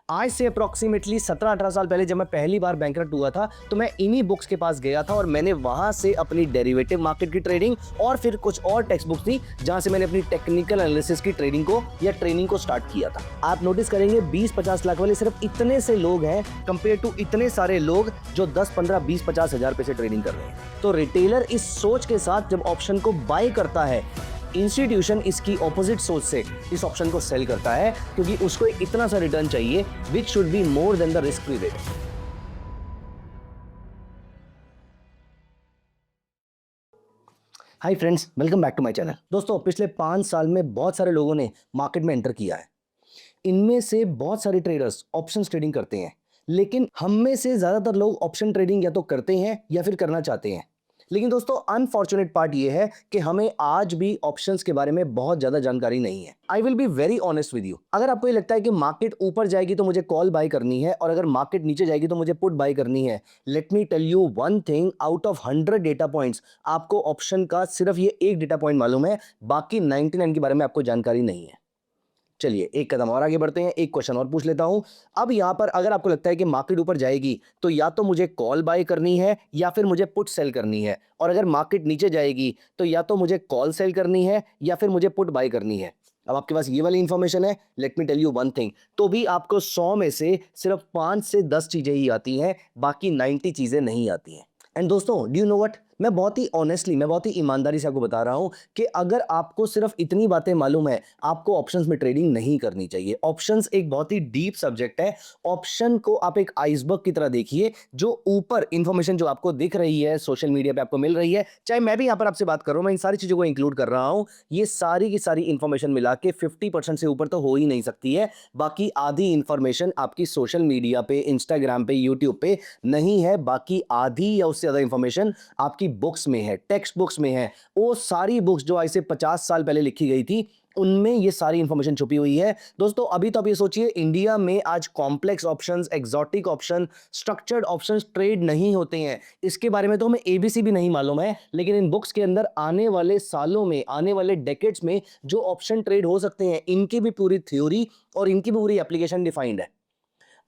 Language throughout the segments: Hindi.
आज से अप्रॉक्सीमेटली 17-18 साल पहले जब मैं पहली बार बैंकरप्ट हुआ था तो मैं इन्हीं बुक्स के पास गया था और मैंने वहां से अपनी डेरिवेटिव मार्केट की ट्रेडिंग और फिर कुछ और टेक्स्ट बुक्स थी जहां से मैंने अपनी टेक्निकल एनालिसिस की ट्रेडिंग को या ट्रेनिंग को स्टार्ट किया था। आप नोटिस करेंगे 20-50 लाख वाले सिर्फ इतने से लोग हैं कंपेयर टू इतने सारे लोग जो 10-15-20-50 हजार पैसे ट्रेडिंग कर रहे हैं। तो रिटेलर इस सोच के साथ जब ऑप्शन को बाय करता है, इंस्टीट्यूशन इसकी ऑपोजिट सोच से इस ऑप्शन को सेल करता है क्योंकि उसको इतना सा रिटर्न चाहिए which should be more than the risk free rate. Hi friends, welcome back to my channel. दोस्तों, पिछले 5 साल में बहुत सारे लोगों ने मार्केट में एंटर किया है। इनमें से बहुत सारे ट्रेडर्स ऑप्शंस ट्रेडिंग करते हैं, लेकिन हम में से ज्यादातर लोग ऑप्शन ट्रेडिंग या तो करते हैं या फिर करना चाहते हैं। लेकिन दोस्तों, अनफॉर्चुनेट पार्ट ये है कि हमें आज भी ऑप्शंस के बारे में बहुत ज्यादा जानकारी नहीं है। I will be very honest with you. अगर आपको ये लगता है कि मार्केट ऊपर जाएगी तो मुझे कॉल बाय करनी है और अगर मार्केट नीचे जाएगी तो मुझे पुट बाय करनी है, let me tell you one thing, out of 100 data points आपको ऑप्शन का सिर्फ ये एक डेटा पॉइंट मालूम है, बाकी 99 के बारे में आपको जानकारी नहीं है। चलिए एक कदम और आगे बढ़ते हैं, एक क्वेश्चन और पूछ लेता हूं। अब यहां पर अगर आपको लगता है कि मार्केट ऊपर जाएगी तो या तो मुझे कॉल बाय करनी है या फिर मुझे पुट सेल करनी है, और अगर मार्केट नीचे जाएगी तो या तो मुझे कॉल सेल करनी है या फिर मुझे पुट बाय करनी है। अब आपके पास ये वाली इंफॉर्मेशन है, let me tell you one thing, तो भी आपको 100 में से सिर्फ 5 से 10 चीजें ही आती हैं, बाकी 90 चीजें नहीं आती हैं। एंड दोस्तों, डू यू नो व्हाट, मैं बहुत ही ऑनेस्टली, मैं बहुत ही ईमानदारी से आपको बता रहा हूं कि अगर आपको सिर्फ इतनी बातें मालूम है, आपको ऑप्शंस में ट्रेडिंग नहीं करनी चाहिए। ऑप्शंस एक बहुत ही डीप सब्जेक्ट है। ऑप्शन को आप एक आइसबर्ग की तरह देखिए, जो ऊपर इंफॉर्मेशन जो आपको दिख रही है, सोशल मीडिया पे आपको मिल रही है, चाहे मैं भी यहां पर आपसे बात कर रहा हूं, मैं इन सारी चीजों को इंक्लूड कर रहा हूं, ये सारी की सारी इंफॉर्मेशन मिला के 50% से ऊपर तो हो ही नहीं सकती है। बाकी आधी इंफॉर्मेशन आपकी सोशल मीडिया पे, इंस्टाग्राम पे, यूट्यूब पे नहीं है। बाकी आधी या उससे ज्यादा इंफॉर्मेशन आपकी बुक्स में है, टेक्स्ट बुक्स में है। वो सारी बुक्स जो आज से 50 साल पहले लिखी गई थी, उनमें ये सारी इंफॉर्मेशन छुपी हुई है। दोस्तों, अभी तो आप ये सोचिए, इंडिया में आज complex options, exotic option, structured options trade नहीं होते हैं। इसके बारे में तो हमें एबीसी भी नहीं मालूम है, लेकिन इन बुक्स के अंदर आने वाले सालों में, आने वाले डेकेड्स में जो ऑप्शन ट्रेड हो सकते हैं, इनकी भी पूरी थ्योरी और इनकी भी पूरी एप्लीकेशन डिफाइंड है।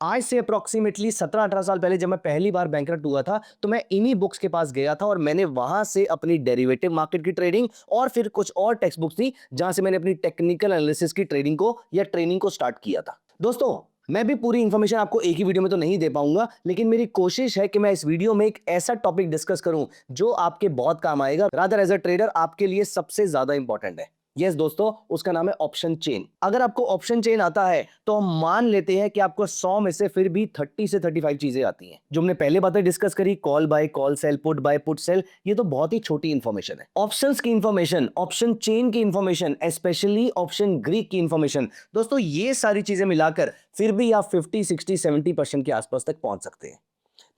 आज से अप्रॉक्सीमेटली 17-18 साल पहले जब मैं पहली बार बैंकरप्ट हुआ था तो मैं इन्हीं बुक्स के पास गया था और मैंने वहां से अपनी डेरिवेटिव मार्केट की ट्रेडिंग और फिर कुछ और टेक्स्ट बुक्स थी जहां से मैंने अपनी टेक्निकल एनालिसिस की ट्रेडिंग को या ट्रेनिंग को स्टार्ट किया था। दोस्तों, मैं भी पूरी इंफॉर्मेशन आपको एक ही वीडियो में तो नहीं दे पाऊंगा, लेकिन मेरी कोशिश है कि मैं इस वीडियो में एक ऐसा टॉपिक डिस्कस करूं जो आपके बहुत काम आएगा, रादर एज अ ट्रेडर आपके लिए सबसे ज्यादा इंपॉर्टेंट है। यस दोस्तों, उसका नाम है ऑप्शन चेन। अगर आपको ऑप्शन चेन आता है तो हम मान लेते हैं कि आपको 100 में से फिर भी 30 से 35 चीजें आती हैं। जो हमने पहले बातें डिस्कस करी, call buy call sell, put buy put sell, ये तो बहुत ही छोटी इंफॉर्मेशन है। ऑप्शंस की इंफॉर्मेशन, ऑप्शन चेन की इंफॉर्मेशन, स्पेशली ऑप्शन ग्रीक की इंफॉर्मेशन, दोस्तों ये सारी चीजें मिलाकर फिर भी आप 50, 60, 70% के आसपास तक पहुंच सकते हैं।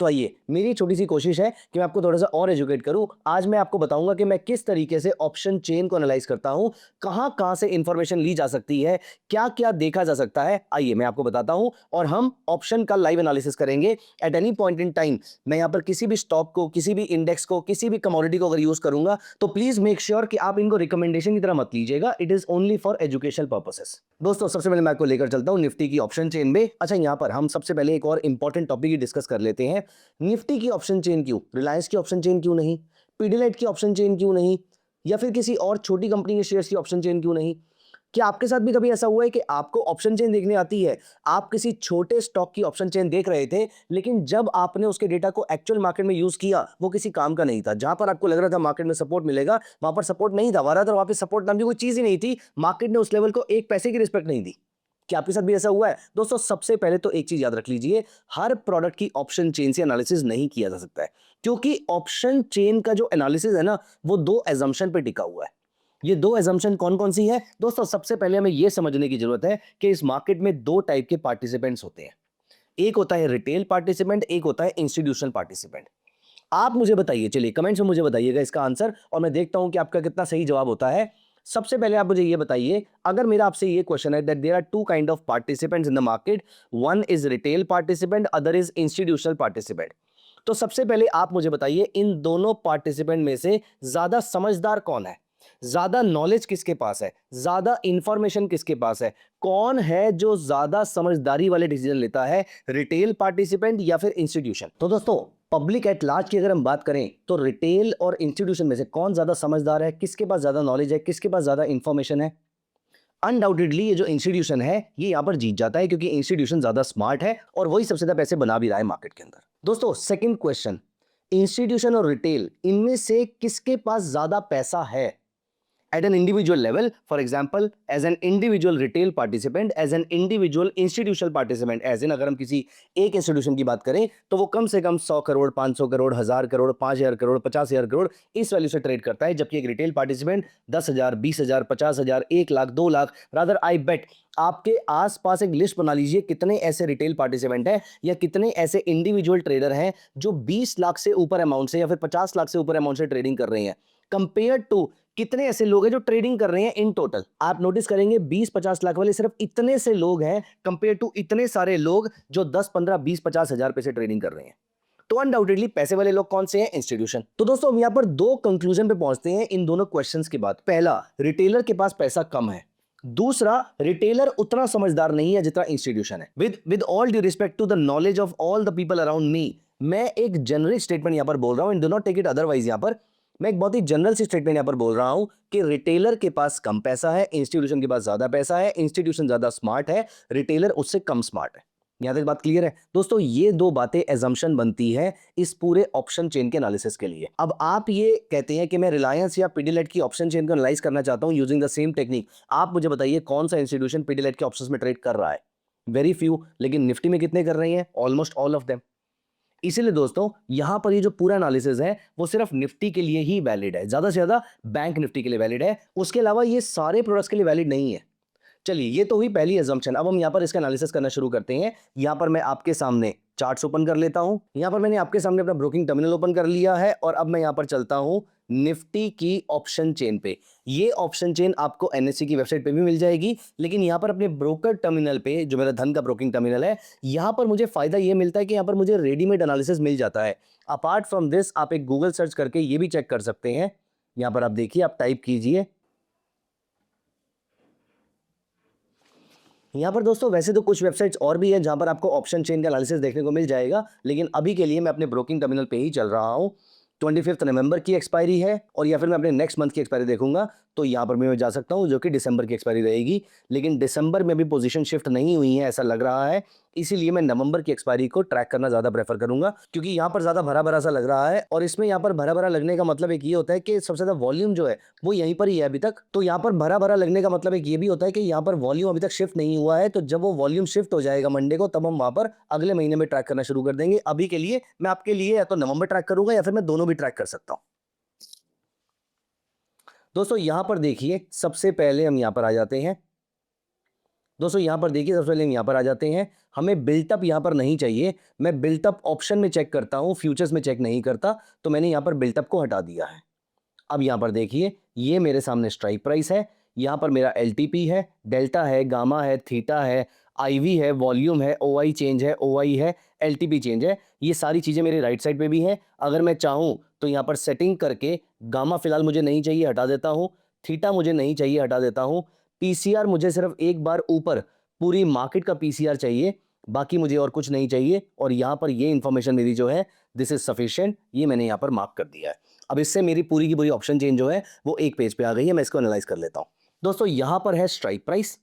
तो आइए, मेरी छोटी सी कोशिश है कि मैं आपको थोड़ा सा और एजुकेट करूं। आज मैं आपको बताऊंगा कि मैं किस तरीके से ऑप्शन चेन को एनालाइज करता हूं, कहां कहां से इंफॉर्मेशन ली जा सकती है, क्या क्या देखा जा सकता है। आइए मैं आपको बताता हूं और हम ऑप्शन का लाइव एनालिसिस करेंगे at any point in time. मैं यहां पर किसी भी स्टॉक को, किसी भी इंडेक्स को, किसी भी कमोडिटी को अगर यूज करूंगा तो प्लीज मेक श्योर कि आप इनको रिकमेंडेशन की तरह मत लीजिएगा। It is only for educational purposes. दोस्तों, सबसे पहले मैं आपको लेकर चलता हूं निफ्टी की ऑप्शन चेन में। अच्छा, यहां पर हम सबसे पहले एक और इंपॉर्टेंट टॉपिक ही डिस्कस कर लेते हैं। निफ्टी की ऑप्शन चेन क्यों, रिलायंस की ऑप्शन चेन क्यों नहीं, पीडीलाइट की ऑप्शन चेन क्यों नहीं, या फिर किसी और छोटी कंपनी के शेयर्स की ऑप्शन चेन क्यों नहीं? क्या आपके साथ भी कभी ऐसा हुआ है कि आपको ऑप्शन चेन देखने आती है, आप किसी छोटे स्टॉक की ऑप्शन चेन देख रहे थे, लेकिन जब आपने उसके डेटा को एक्चुअल मार्केट में यूज किया, वो किसी काम का नहीं था? जहां पर आपको लग रहा था मार्केट में सपोर्ट मिलेगा, वहां पर सपोर्ट नहीं था, वहां पे सपोर्ट नाम की कोई चीज ही नहीं थी। मार्केट ने उस लेवल को एक पैसे की रिस्पेक्ट नहीं दी। क्या आपके साथ भी ऐसा हुआ है? दोस्तों, सबसे पहले तो एक चीज याद रख लीजिए, हर प्रोडक्ट की ऑप्शन चेन से एनालिसिस नहीं किया जा सकता है, क्योंकि ऑप्शन चेन का जो एनालिसिस है ना, वो दो एजम्पशन पे टिका हुआ है। ये दो एजम्पशन कौन कौन सी है? दोस्तों, सबसे पहले हमें यह समझने की जरूरत है कि इस मार्केट में दो टाइप के पार्टिसिपेंट्स होते हैं। एक होता है रिटेल पार्टिसिपेंट, एक होता है इंस्टीट्यूशनल पार्टिसिपेंट। आप मुझे बताइए, चलिए कमेंट्स में मुझे बताइएगा इसका आंसर और मैं देखता हूं कि आपका कितना सही जवाब होता है। सबसे पहले आप मुझे ये बताइए, अगर मेरा आपसे ये क्वेश्चन है that there are two kind of participants in the market, one is retail participant, other is institutional participant, तो सबसे पहले आप मुझे बताइए इन दोनों पार्टिसिपेंट में से ज्यादा समझदार कौन है? ज्यादा नॉलेज किसके पास है, ज्यादा इंफॉर्मेशन किसके पास है, कौन है जो ज्यादा समझदारी वाले डिसीजन लेता है, रिटेल पार्टिसिपेंट या फिर इंस्टीट्यूशन। तो दोस्तों पब्लिक एट लार्ज की अगर हम बात करें तो रिटेल और इंस्टीट्यूशन में से कौन ज्यादा समझदार है, किसके पास ज्यादा नॉलेज है, किसके पास ज्यादा इंफॉर्मेशन है। अनडाउटेडली ये जो इंस्टीट्यूशन है ये यहां पर जीत जाता है, क्योंकि इंस्टीट्यूशन ज्यादा स्मार्ट है और वही सबसे ज्यादा पैसे बना भी रहा है मार्केट के अंदर। दोस्तों सेकंड क्वेश्चन, इंस्टीट्यूशन और रिटेल इनमें से किसके पास ज्यादा पैसा है at an individual level, for example as an individual retail participant, as an individual institutional participant, as in अगर हम किसी एक इंस्टीट्यूशन की बात करें तो वो कम से कम 100 करोड़ 500 करोड़ 1000 करोड़ 5000 करोड़ 50,000 करोड़ इस वैल्यू से ट्रेड करता है, जबकि एक retail participant 10,000 20,000 50,000 1 lakh 2 lakh. Rather I bet आपके आसपास एक लिस्ट बना लीजिए कितने ऐसे रिटेल पार्टिसिपेंट हैं या कितने ऐसे इंडिविजुअल ट्रेडर हैं जो 20 लाख से ऊपर अमाउंट से या फिर 50 लाख से ऊपर अमाउंट से ट्रेडिंग कर रहे हैं, कंपेयर टू कितने ऐसे लोग हैं जो ट्रेडिंग कर रहे हैं इन टोटल। आप नोटिस करेंगे 20-50 लाख वाले सिर्फ इतने से लोग हैं कंपेयर टू इतने सारे लोग जो 10 15 20 50 हजार पैसे ट्रेडिंग कर रहे हैं। तो अनडाउटेडली पैसे वाले लोग कौन से हैं, इंस्टीट्यूशन। तो दोस्तों हम यहां पर दो कंक्लूजन पे पहुंचते हैं इन दोनों क्वेश्चंस के बाद। पहला, रिटेलर के पास पैसा कम है। दूसरा, रिटेलर उतना समझदार नहीं है जितना इंस्टीट्यूशन है। With all due respect to the knowledge of all the people around me, मैं एक जनरल स्टेटमेंट यहां पर बोल रहा हूं and do not take it otherwise. यहां पर मैं एक बहुत ही जनरल सी स्टेटमेंट यहां पर बोल रहा हूं कि रिटेलर के पास कम पैसा है, इंस्टीट्यूशन के पास ज्यादा पैसा है। इंस्टीट्यूशन ज्यादा स्मार्ट है, रिटेलर उससे कम स्मार्ट है। यहां तक बात क्लियर है दोस्तों। ये दो बातें एजम्पशन बनती है इस पूरे ऑप्शन चेन के एनालिसिस के लिए। अब आप ये कहते हैं कि मैं रिलायंस या पीडीएलएट की ऑप्शन चेन को एनालाइज करना चाहता हूं यूजिंग द सेम टेक्निक। आप मुझे बताइए कौन सा इंस्टीट्यूशन पीडीएलएट के ऑप्शंस में ट्रेड कर रहा है? Very few. लेकिन निफ्टी में कितने कर रहे हैं? Almost all of them. इसीलिए दोस्तों यहां पर ये जो पूरा एनालिसिस है वो सिर्फ निफ्टी के लिए ही वैलिड है, ज्यादा से ज्यादा बैंक निफ्टी के लिए वैलिड है, उसके अलावा ये सारे प्रोडक्ट्स के लिए वैलिड नहीं है। चलिए ये तो हुई पहली अजम्पशन। अब हम यहां पर इसका एनालिसिस करना शुरू करते हैं। यहां पर मैं आपके सामने चार्ट्स ओपन कर लेता हूं। यहां पर मैंने आपके सामने अपना ब्रोकिंग टर्मिनल ओपन कर लिया है और अब मैं यहां पर चलता हूं निफ्टी की ऑप्शन चेन पे। ये ऑप्शन चेन आपको एनएससी की वेबसाइट पे भी मिल जाएगी, लेकिन यहां पर अपने ब्रोकर टर्मिनल पे जो मेरा धन का ब्रोकिंग टर्मिनल है, यहां पर मुझे फायदा ये मिलता है कि यहां पर मुझे रेडीमेड एनालिसिस मिल जाता है। अपार्ट फ्रॉम दिस आप एक गूगल सर्च करके ये भी चेक कर सकते हैं। यहां पर आप देखिए, आप टाइप कीजिए। यहाँ पर दोस्तों वैसे तो कुछ वेबसाइट्स और भी हैं जहां पर आपको ऑप्शन चेन का एनालिसिस देखने को मिल जाएगा, लेकिन अभी के लिए मैं अपने ब्रोकिंग टर्मिनल पे ही चल रहा हूँ। 25 नवंबर की एक्सपायरी है और या फिर मैं अपने नेक्स्ट मंथ की एक्सपायरी देखूंगा तो यहाँ पर मैं जा सकता हूँ जो कि दिसंबर की एक्सपायरी रहेगी। लेकिन दिसंबर में भी पोजीशन शिफ्ट नहीं हुई है ऐसा लग रहा है, इसीलिए मैं नवंबर की एक्सपायरी को ट्रैक करना ज्यादा प्रेफर करूंगा, क्योंकि यहाँ पर ज्यादा भरा भरा सा लग रहा है। और इसमें यहाँ पर भरा भरा लगने का मतलब एक ये होता है कि सबसे ज्यादा वॉल्यूम जो है वो यहीं पर ही है अभी तक। तो यहाँ पर भरा भरा लगने का मतलब एक ये भी होता है कि यहाँ पर वॉल्यूम अभी तक शिफ्ट नहीं हुआ है। तो जब वो वॉल्यूम शिफ्ट हो जाएगा मंडे को, तब हम वहां पर अगले महीने में ट्रैक करना शुरू कर देंगे। अभी के लिए मैं आपके लिए या तो नवंबर ट्रैक करूंगा या फिर मैं दोनों भी ट्रैक कर सकता हूं। दोस्तों यहां पर देखिए, सबसे पहले हम यहां पर आ जाते हैं। दोस्तों यहां पर देखिए, सबसे पहले हम यहां पर आ जाते हैं। हमें बिल्टअप यहां पर नहीं चाहिए। मैं बिल्टअप ऑप्शन में चेक करता हूं, फ्यूचर्स में चेक नहीं करता। तो मैंने यहां पर बिल्टअप को हटा दिया है। अब यहां पर देखिए, ये मेरे सामने स्ट्राइक प्राइस है, यहां पर मेरा एलटीपी है, डेल्टा है, गामा है, थीटा है, आईवी है, वॉल्यूम है, ओआई चेंज है, ओआई है, एलटीपी चेंज है। ये सारी चीजें मेरे राइट साइड पे भी हैं। अगर मैं चाहूं तो यहां पर सेटिंग करके गामा फिलहाल मुझे नहीं चाहिए, हटा देता हूं। थीटा मुझे नहीं चाहिए, हटा देता हूं। पीसीआर मुझे सिर्फ एक बार ऊपर पूरी मार्केट का पीसीआर चाहिए, बाकी मुझे और कुछ नहीं चाहिए। और यहां पर ये इंफॉर्मेशन मेरी जो है दिस इज सफिशिएंट, ये मैंने यहां पर मार्क कर दिया है। अब इससे मेरी पूरी की पूरी ऑप्शन चेन जो है वो एक पेज पे आ गई है। मैं इसको एनालाइज कर लेता हूं। दोस्तों यहां पर है स्ट्राइक प्राइस।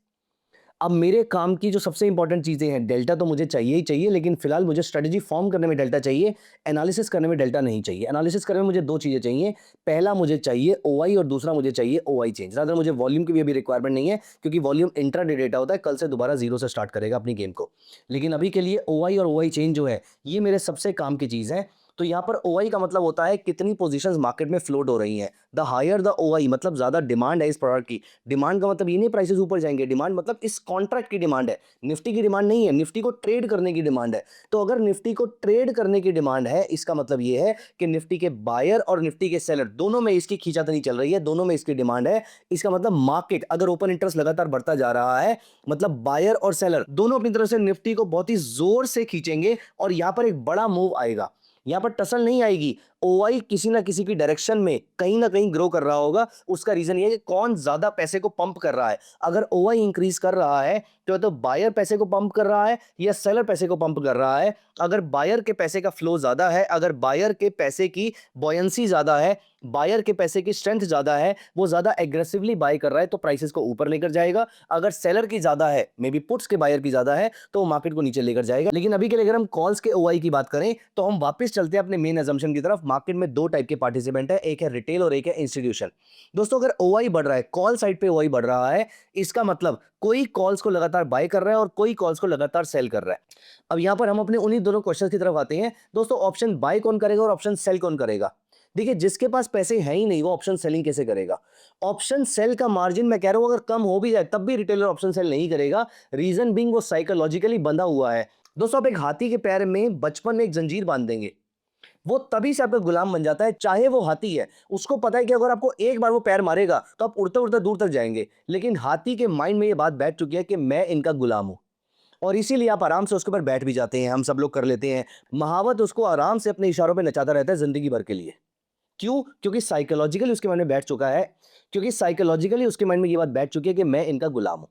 अब मेरे काम की जो सबसे इंपॉर्टेंट चीजें हैं, डेल्टा तो मुझे चाहिए ही चाहिए, लेकिन फिलहाल मुझे स्ट्रेटजी फॉर्म करने में डेल्टा चाहिए, एनालिसिस करने में डेल्टा नहीं चाहिए। एनालिसिस करने में मुझे दो चीजें चाहिए, पहला मुझे चाहिए ओआई और दूसरा मुझे चाहिए ओआई चेंज। रादर मुझे वॉल्यूम की भी अभी रिक्वायरमेंट नहीं है, क्योंकि वॉल्यूम इंट्राडे डेटा होता है, कल से दोबारा जीरो से स्टार्ट करेगा अपनी गेम को। लेकिन अभी के लिए ओआई और ओआई चेंज जो है ये मेरे सबसे काम की चीज है। तो यहाँ पर ओआई का मतलब होता है कितनी पोजीशंस मार्केट में फ्लोट हो रही हैं। द हायर द ओआई मतलब ज्यादा डिमांड है इस प्रोडक्ट की। डिमांड का मतलब ये नहीं प्राइसेस ऊपर जाएंगे, डिमांड मतलब इस कॉन्ट्रैक्ट की डिमांड है, निफ्टी की डिमांड नहीं है, निफ्टी को ट्रेड करने की डिमांड है। तो अगर निफ्टी को ट्रेड करने की डिमांड है, इसका मतलब ये है कि निफ्टी के बायर और निफ्टी के सेलर दोनों में इसकी खींचातानी चल रही है, दोनों में इसकी डिमांड है। इसका मतलब मार्केट अगर ओपन इंटरेस्ट लगातार बढ़ता जा रहा है, मतलब बायर और सेलर दोनों अपनी तरफ से निफ्टी को बहुत ही जोर से खींचेंगे और यहां पर एक बड़ा मूव आएगा। यहाँ पर टसल नहीं आएगी। ओआई किसी ना किसी की डायरेक्शन में कहीं ना कहीं ग्रो कर रहा होगा। उसका रीजन ये है कि कौन ज्यादा पैसे को पंप कर रहा है। अगर ओआई इंक्रीज कर रहा है तो बायर पैसे को पंप कर रहा है या सेलर पैसे को पंप कर रहा है। अगर बायर के पैसे का फ्लो ज्यादा है, अगर बायर के पैसे की बॉयंसी ज्यादा है, बायर के पैसे की स्ट्रेंथ ज्यादा है, वो ज्यादा एग्रेसिवली बाय कर रहा है, तो प्राइसेस को ऊपर लेकर जाएगा। अगर सेलर की ज्यादा है, मे बी पुट्स के बायर की ज्यादा है, तो वो मार्केट को नीचे लेकर जाएगा। लेकिन अभी के लिए अगर हम कॉल्स के ओआई की बात करें तो हम वापस चलते हैं अपने मेन अजम्पशन की तरफ। मार्केट में दो टाइप के पार्टिसिपेंट है, एक है रिटेल और एक है इंस्टीट्यूशन। दोस्तों अगर ओआई बढ़ रहा है, कॉल साइड पे ओआई बढ़ रहा है, इसका मतलब कोई कॉल्स को लगातार बाय कर रहा है और कोई कॉल्स को लगातार सेल कर रहा है। अब यहां पर हम अपने उन्हीं दोनों क्वेश्चंस की तरफ आते हैं। दोस्तों ऑप्शन बाय कौन करेगा और ऑप्शन सेल कौन करेगा? देखिए, जिसके पास पैसे है ही नहीं वो ऑप्शन सेलिंग कैसे करेगा? ऑप्शन सेल का मार्जिन मैं कह रहा हूं अगर कम हो भी जाए तब भी रिटेलर ऑप्शन सेल नहीं करेगा। रीजन बीइंग वो साइकोलॉजिकली बंधा हुआ है। दोस्तों आप एक हाथी के पैर में बचपन में एक जंजीर बांध देंगे, वो तभी से आपका गुलाम बन जाता है, चाहे वो हाथी है। उसको पता है कि अगर आपको एक बार वो पैर मारेगा तो आप उड़ते उड़ते दूर तक जाएंगे। लेकिन हाथी के माइंड में ये बात बैठ चुकी है कि मैं इनका गुलाम हूं, और इसीलिए आप आराम से उसके ऊपर बैठ भी जाते हैं। हम सब लोग कर लेते हैं। महावत उसको आराम से अपने इशारों पे नचाता रहता है जिंदगी भर के लिए। क्यों? क्योंकि साइकोलॉजिकली उसके माइंड में बैठ चुका है, क्योंकि साइकोलॉजिकली उसके माइंड में ये बात बैठ चुकी है कि मैं इनका गुलाम हूं।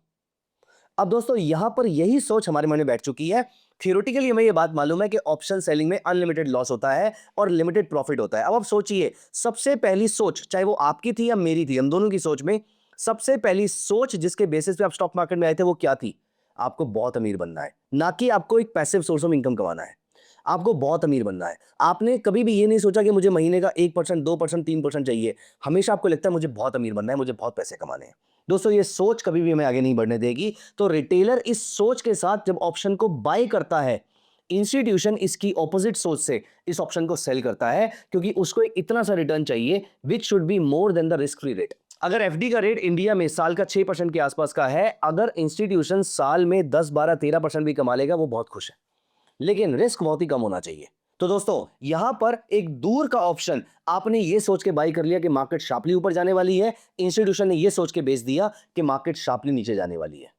अब दोस्तों यहां पर यही सोच हमारे मन में बैठ चुकी है। थियोरेटिकली हमें ये बात मालूम है कि ऑप्शन सेलिंग में अनलिमिटेड लॉस होता है और लिमिटेड प्रॉफिट होता है। अब आप सोचिए, सबसे पहली सोच, चाहे वो आपकी थी या मेरी थी, हम दोनों की सोच में सबसे पहली सोच जिसके बेसिस पे आप स्टॉक मार्केट में आए थे वो क्या थी? आपको बहुत अमीर बनना है, ना कि आपको एक पैसिव सोर्स ऑफ इनकम कमाना है। आपको बहुत अमीर बनना है। आपने कभी भी ये नहीं सोचा कि मुझे महीने का 1%, 2%, 3% चाहिए। हमेशा आपको लगता है मुझे बहुत अमीर बनना है, मुझे बहुत पैसे कमाने हैं। दोस्तों ये सोच कभी भी हमें आगे नहीं बढ़ने देगी। तो रिटेलर इस सोच के साथ जब ऑप्शन को बाय करता है, इंस्टीट्यूशन इसकी ऑपोजिट सोच से इस ऑप्शन को सेल करता है, क्योंकि उसको एक इतना सा रिटर्न चाहिए which should be more than the risk free rate. अगर एफडी का रेट इंडिया में साल का 6% के आसपास का है, अगर इंस्टीट्यूशन साल में 10, 12, 13% भी कमा लेगा, वो बहुत खुश है। लेकिन रिस्क बहुत ही कम होना चाहिए। तो दोस्तों यहां पर एक दूर का ऑप्शन आपने ये सोच के बाई कर लिया कि मार्केट शार्पली ऊपर जाने वाली है, इंस्टीट्यूशन ने ये सोच के बेच दिया कि मार्केट शार्पली नीचे जाने वाली है।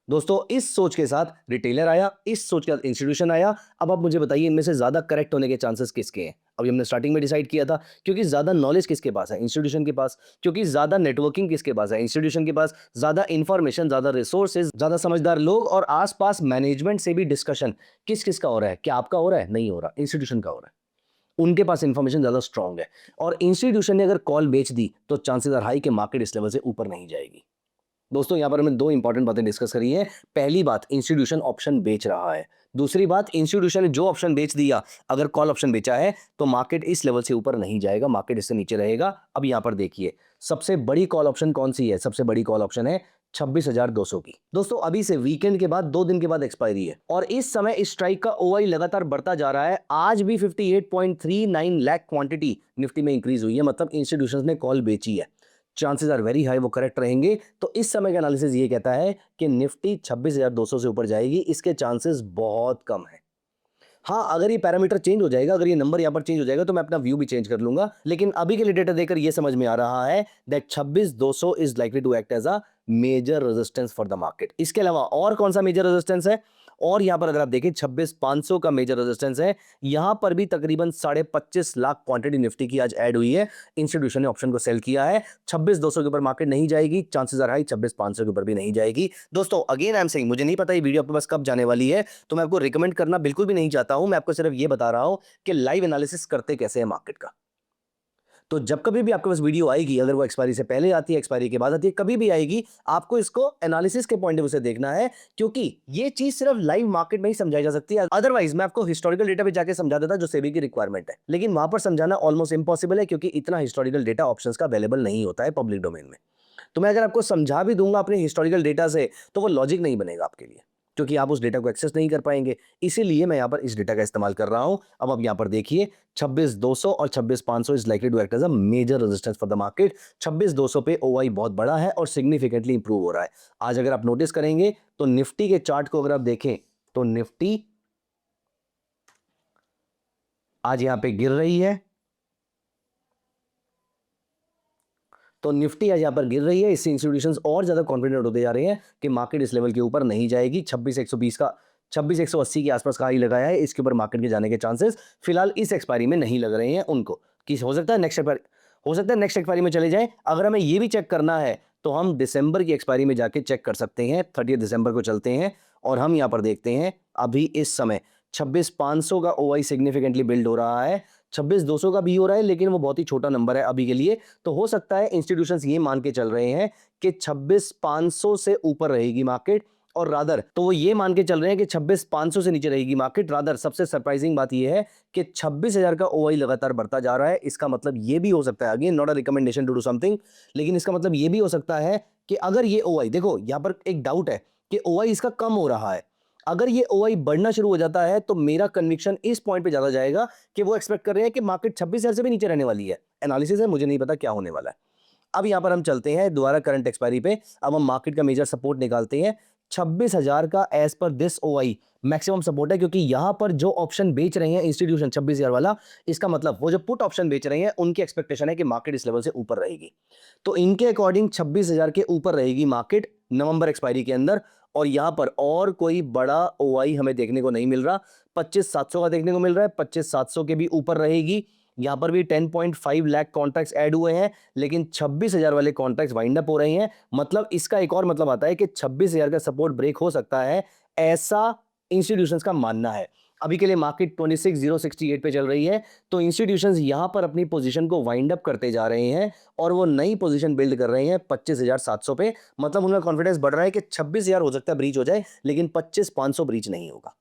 दोस्तों इस सोच के साथ रिटेलर आया, इस सोच के साथ इंस्टीट्यूशन आया। अब आप मुझे बताइए इनमें से ज्यादा करेक्ट होने के चांसेस किसके हैं? अभी हमने स्टार्टिंग में डिसाइड किया था, क्योंकि ज्यादा नॉलेज किसके पास है? इंस्टीट्यूशन के पास। क्योंकि ज्यादा नेटवर्किंग किसके पास है? इंस्टीट्यूशन के पास। ज्यादा इंफॉर्मेशन, ज्यादा रिसोर्सेज, ज्यादा समझदार लोग और आसपास मैनेजमेंट से भी डिस्कशन किस किस का हो रहा है? क्या आपका हो रहा है? नहीं हो रहा, इंस्टीट्यूशन का हो रहा है। उनके पास इंफॉर्मेशन ज्यादा स्ट्रांग है। और इंस्टीट्यूशन ने अगर कॉल बेच दी तो चांसेस आर हाई कि मार्केट इस लेवल से ऊपर नहीं जाएगी। दोस्तों यहां पर हमने दो इंपॉर्टेंट बातें डिस्कस करी हैं। पहली बात, इंस्टीट्यूशन ऑप्शन बेच रहा है। दूसरी बात, इंस्टीट्यूशन ने जो ऑप्शन बेच दिया, अगर कॉल ऑप्शन बेचा है, तो मार्केट इस लेवल से ऊपर नहीं जाएगा, मार्केट इससे नीचे रहेगा। अब यहां पर देखिए सबसे बड़ी कॉल ऑप्शन कौन सी है? सबसे बड़ी कॉल ऑप्शन है 26,200 की। दोस्तों अभी से वीकेंड के बाद 2 दिन के बाद एक्सपायरी है, और इस समय इस स्ट्राइक का ओआई लगातार बढ़ता जा रहा है। आज भी 58.39 लाख क्वांटिटी निफ्टी में इंक्रीज हुई है, मतलब इंस्टीट्यूशंस ने कॉल बेची है। चांसेस आर वेरी हाई वो करेक्ट रहेंगे। तो इस समय का एनालिसिस ये कहता है कि निफ्टी 26,200 से ऊपर जाएगी, इसके चांसेस बहुत कम है। हाँ, अगर ये पैरामीटर चेंज हो जाएगा, अगर ये नंबर यहाँ पर चेंज हो जाएगा, तो मैं अपना व्यू भी चेंज कर लूंगा। लेकिन अभी के लिए डेटा देखकर ये समझ में आ रहा है that 26,200 is likely to act as a major resistance for the market. इसके अलावा और कौन सा मेजर रेजिस्टेंस है? और यहां पर अगर आप देखें 26,500 का मेजर रेजिस्टेंस है। यहां पर भी तकरीबन 25.5 लाख क्वांटिटी निफ्टी की आज ऐड हुई है। इंस्टीट्यूशन ने ऑप्शन को सेल किया है। 26,200 के ऊपर मार्केट नहीं जाएगी, चांसेस आर हाई 26,500 के ऊपर भी नहीं जाएगी। दोस्तों अगेन आई एम सेइंग, मुझे नहीं पता ये वीडियो आपके पास कब जाने वाली है, तो मैं आपको रिकमेंड करना बिल्कुल भी नहीं चाहता हूं। मैं आपको सिर्फ ये बता रहा हूं कि लाइव एनालिसिस करते कैसे है मार्केट का। तो जब कभी भी आपके पास वीडियो आएगी, अगर वो एक्सपायरी से पहले आती है, एक्सपायरी के बाद आती है, कभी भी आएगी, आपको इसको एनालिसिस के पॉइंट ऑफ व्यू से देखना है, क्योंकि ये चीज सिर्फ लाइव मार्केट में ही समझाई जा सकती है। अदरवाइज मैं आपको हिस्टोरिकल डेटा पे जाके समझा देता जो सेबी की रिक्वायरमेंट है, लेकिन वहां पर समझाना ऑलमोस्ट इम्पॉसिबल है, क्योंकि इतना हिस्टोरिकल डेटा ऑप्शंस का अवेलेबल नहीं होता है पब्लिक डोमेन में। तो मैं अगर आपको समझा भी दूंगा अपने हिस्टोरिकल डेटा से, तो वो लॉजिक नहीं बनेगा आपके लिए, क्योंकि आप उस डेटा को एक्सेस नहीं कर पाएंगे। इसीलिए मैं यहां पर इस डेटा का इस्तेमाल कर रहा हूं। अब आप यहां पर देखिए 26,200 और 26,500 is likely to act as a major resistance for the market. 26,200 पे ओआई बहुत बड़ा है और सिग्निफिकेंटली इंप्रूव हो रहा है। आज अगर आप नोटिस करेंगे तो निफ्टी के चार्ट को अगर आप देखें तो निफ्टी आज यहां पे गिर रही है, तो निफ्टी आज यहां पर गिर रही है। इससे इंस्टीट्यूशंस और ज्यादा कॉन्फिडेंट होते जा रहे हैं कि मार्केट इस लेवल के ऊपर नहीं जाएगी। 26,120 का 26,180 के आसपास का हाई लगाया है। इसके ऊपर मार्केट के जाने के चांसेस फिलहाल इस एक्सपायरी में नहीं लग रहे हैं उनको, कि हो सकता है नेक्स्ट एक्सपायरी, हो सकता है नेक्स्ट एक्सपायरी में चले जाए। अगर हमें ये भी चेक करना है तो हम दिसंबर की एक्सपायरी में जाके चेक कर सकते हैं। 30 दिसंबर को चलते हैं और हम यहाँ पर देखते हैं अभी इस समय 26,500 का ओआई सिग्निफिकेंटली बिल्ड हो रहा है। 26,200 का भी हो रहा है, लेकिन वो बहुत ही छोटा नंबर है अभी के लिए। तो हो सकता है इंस्टीट्यूशंस ये मान के चल रहे हैं कि 26,500 से ऊपर रहेगी मार्केट, और रादर तो वो ये मान के चल रहे हैं कि 26,500 से नीचे रहेगी मार्केट। रादर सबसे सरप्राइजिंग बात ये है कि 26,000 का ओआई लगातार बढ़ता जा रहा है। इसका मतलब ये भी हो सकता है, again not a recommendation to do something, लेकिन इसका मतलब ये भी हो सकता है कि अगर ये ओआई, देखो यहां पर एक डाउट है कि ओआई इसका कम हो रहा है, अगर ये ओआई बढ़ना शुरू हो जाता है तो मेरा कन्विक्शन इस पॉइंट पे ज्यादा जाएगा कि वो एक्सपेक्ट कर रहे हैं कि मार्केट 26,000 से भी नीचे रहने वाली है। एनालिसिस है, मुझे नहीं पता क्या होने वाला है। अब यहां पर हम चलते हैं दोबारा करंट एक्सपायरी पे। अब हम मार्केट का मेजर सपोर्ट निकालते हैं। 26,000 का as per this OI maximum support है, क्योंकि यहां पर जो ऑप्शन बेच रहे हैं इंस्टीट्यूशन 26,000 वाला, इसका मतलब वो जो पुट ऑप्शन बेच रहे हैं उनकी एक्सपेक्टेशन है कि मार्केट इस लेवल से ऊपर रहेगी। तो इनके अकॉर्डिंग 26,000 के ऊपर रहेगी मार्केट नवंबर एक्सपायरी के अंदर। और यहां पर और कोई बड़ा ओआई हमें देखने को नहीं मिल रहा। 25,700 का देखने को मिल रहा है, 25,700 के भी ऊपर रहेगी। यहां पर भी 10.5 लाख कॉन्ट्रैक्ट्स ऐड हुए हैं, लेकिन 26,000 वाले कॉन्ट्रैक्ट्स वाइंड अप हो रहे हैं। मतलब इसका एक और मतलब आता है कि 26,000 का सपोर्ट ब्रेक हो सकता है, ऐसा इंस्टीट्यूशंस का मानना है। अभी के लिए मार्केट 26,068 पे चल रही है, तो इंस्टीट्यूशंस यहां पर अपनी पोजीशन को वाइंड अप करते जा रहे हैं और वो नई पोजीशन बिल्ड कर रहे हैं 25,700 पे। मतलब उनका कॉन्फिडेंस बढ़ रहा है कि 26,000 हो सकता है ब्रीच हो जाए, लेकिन 25,500 ब्रीच नहीं होगा।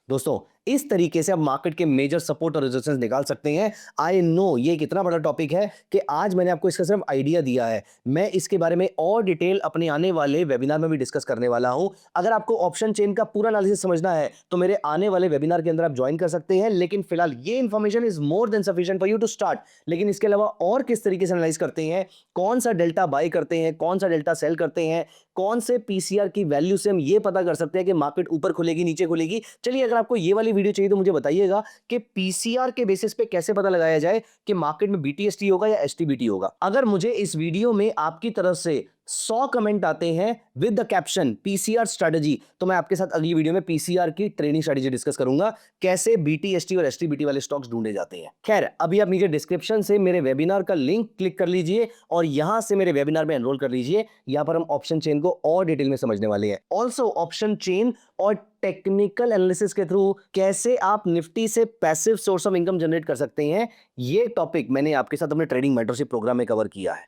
दोस्तों इस तरीके से आप मार्केट के मेजर सपोर्ट और रेजिस्टेंस निकाल सकते हैं। आई नो ये एक इतना बड़ा टॉपिक है कि आज मैंने आपको इसका सिर्फ आइडिया दिया है। मैं इसके बारे में और डिटेल अपने आने वाले वेबिनार में भी डिस्कस करने वाला हूं। अगर आपको ऑप्शन चेन का पूरा एनालिसिस समझना है तो मेरे आने वाले वेबिनार के अंदर आप ज्वाइन कर सकते हैं। लेकिन फिलहाल ये information is more than sufficient for you to start. लेकिन इसके अलावा और किस तरीके से एनालाइज करते हैं, कौन सा डेल्टा बाय करते हैं, कौन सा डेल्टा सेल करते हैं, कौन से पीसीआर की वैल्यू से हम ये पता कर सकते हैं कि मार्केट ऊपर खुलेगी नीचे खुलेगी। चलिए अगर आपको ये वाली वीडियो चाहिए तो मुझे बताइएगा कि पीसीआर के बेसिस पे कैसे पता लगाया जाए कि मार्केट में बीटीएसटी होगा या एसटीबीटी होगा। अगर मुझे इस वीडियो में आपकी तरफ से 100 कमेंट आते हैं with the caption PCR strategy, तो मैं आपके साथ अगली वीडियो में पीसीआर की ट्रेडिंग स्ट्रेटजी डिस्कस करूंगा, कैसे बीटीएसटी और एसटीबीटी वाले स्टॉक्स ढूंढे जाते हैं। खैर अभी आप नीचे डिस्क्रिप्शन से मेरे वेबिनार का लिंक क्लिक कर लीजिए और यहां से मेरे वेबिनार में एनरोल कर लीजिए। यहां पर हम ऑप्शन चेन को और डिटेल में समझने वाले हैं। ऑल्सो ऑप्शन चेन और टेक्निकल एनालिसिस के थ्रू कैसे आप निफ्टी से passive source of income generate कर सकते हैं, ये टॉपिक मैंने आपके साथ अपने ट्रेडिंग मेंटरशिप प्रोग्राम में कवर किया है।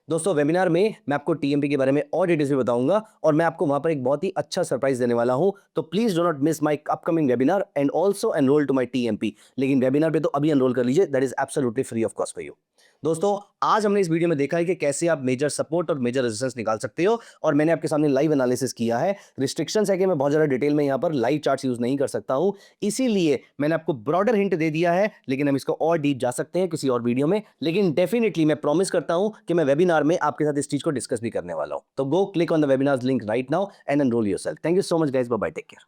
दोस्तों वेबिनार में मैं आपको टीएमपी के बारे में और डिटेल्स भी बताऊंगा और मैं आपको वहां पर एक बहुत ही अच्छा सरप्राइज देने वाला हूं। तो please do not miss my upcoming webinar and also enrol to my TMP. लेकिन वेबिनार पे तो अभी एनरोल कर लीजिए, that is absolutely free of cost for you. दोस्तों आज हमने इस वीडियो में देखा है कि कैसे आप मेजर सपोर्ट और मेजर रेजिस्टेंस निकाल सकते हो और मैंने आपके सामने लाइव एनालिसिस किया है। रिस्ट्रिक्शंस है कि मैं बहुत ज्यादा डिटेल में यहाँ पर लाइव चार्ट्स यूज नहीं कर सकता हूं, इसीलिए मैंने आपको ब्रॉडर हिंट दे दिया है, लेकिन हम इसको और डीप जा सकते हैं किसी और वीडियो में। लेकिन डेफिनेटली मैं प्रॉमिस करता हूं कि मैं वेबिनार में आपके साथ इस चीज को डिस्कस भी करने वाला हूं। तो go click on the webinar link right now and enroll yourself. Thank you so much guys, bye bye, take care.